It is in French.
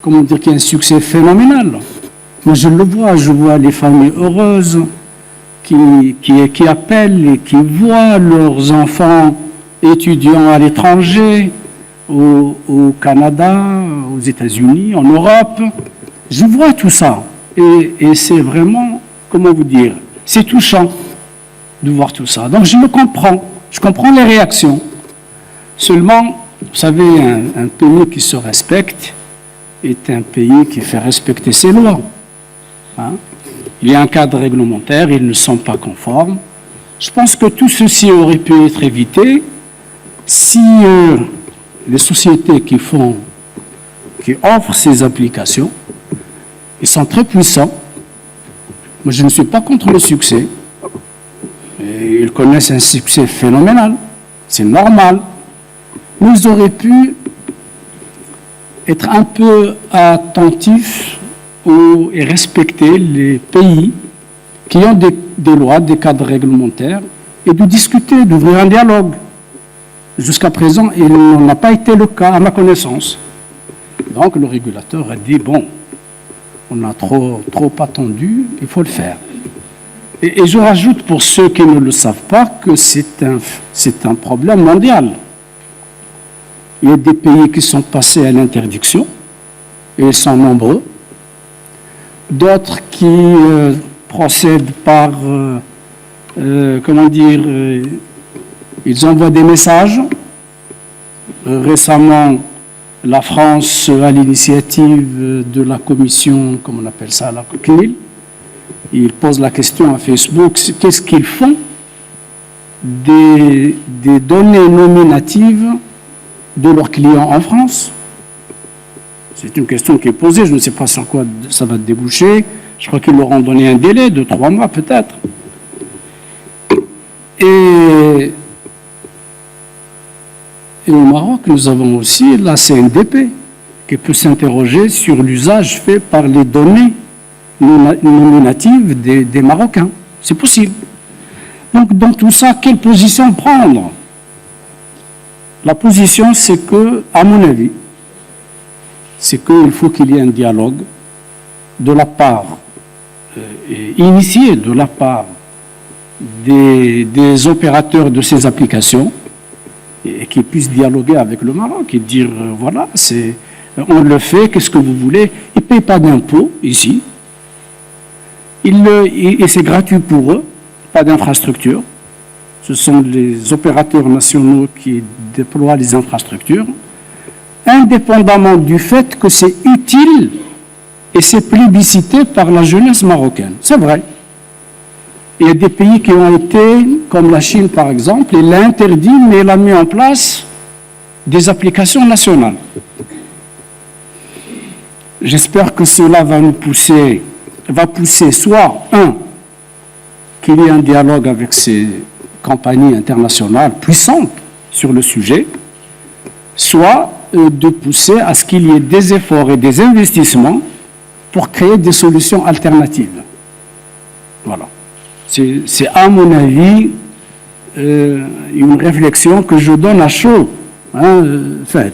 comment dire, qu'il y a un succès phénoménal. Moi, je le vois, je vois les familles heureuses qui appellent et qui voient leurs enfants étudiants à l'étranger, au Canada, aux États-Unis, en Europe. Je vois tout ça. Et c'est vraiment, comment vous dire, c'est touchant de voir tout ça. Donc je le comprends. Je comprends les réactions. Seulement, vous savez, un pays qui se respecte est un pays qui fait respecter ses lois. Hein? Il y a un cadre réglementaire, ils ne sont pas conformes. Je pense que tout ceci aurait pu être évité si les sociétés qui offrent ces applications, ils sont très puissants. Moi, je ne suis pas contre le succès. Et ils connaissent un succès phénoménal. C'est normal. Mais ils auraient pu être un peu attentifs et respecter les pays qui ont des lois, des cadres réglementaires, et de discuter, d'ouvrir un dialogue. Jusqu'à présent, il n'en a pas été le cas, à ma connaissance. Donc le régulateur a dit, bon, on a trop attendu, il faut le faire. Et je rajoute pour ceux qui ne le savent pas que c'est un problème mondial. Il y a des pays qui sont passés à l'interdiction, et ils sont nombreux. D'autres qui procèdent par, comment dire, ils envoient des messages. Récemment, la France, à l'initiative de la commission, comment on appelle ça, la CNIL, ils posent la question à Facebook, qu'est-ce qu'ils font des données nominatives de leurs clients en France? C'est une question qui est posée, je ne sais pas sur quoi ça va déboucher. Je crois qu'ils leur ont donné un délai de 3 mois peut-être. Et au Maroc, nous avons aussi la CNDP qui peut s'interroger sur l'usage fait par les données nominatives des Marocains. C'est possible. Donc, dans tout ça, quelle position prendre? La position, c'est que, à mon avis, c'est qu'il faut qu'il y ait un dialogue de la part, initié de la part des opérateurs de ces applications, et qui puissent dialoguer avec le Maroc et dire, voilà, on le fait, qu'est-ce que vous voulez? Ils ne payent pas d'impôts ici, et c'est gratuit pour eux, pas d'infrastructure. Ce sont les opérateurs nationaux qui déploient les infrastructures, indépendamment du fait que c'est utile et c'est plébiscité par la jeunesse marocaine. C'est vrai. Il y a des pays qui ont été, comme la Chine par exemple, il l'a interdit, mais il a mis en place des applications nationales. J'espère que cela va pousser soit, qu'il y ait un dialogue avec ces compagnies internationales puissantes sur le sujet, soit de pousser à ce qu'il y ait des efforts et des investissements pour créer des solutions alternatives. Voilà. C'est à mon avis une réflexion que je donne à chaud, Fed.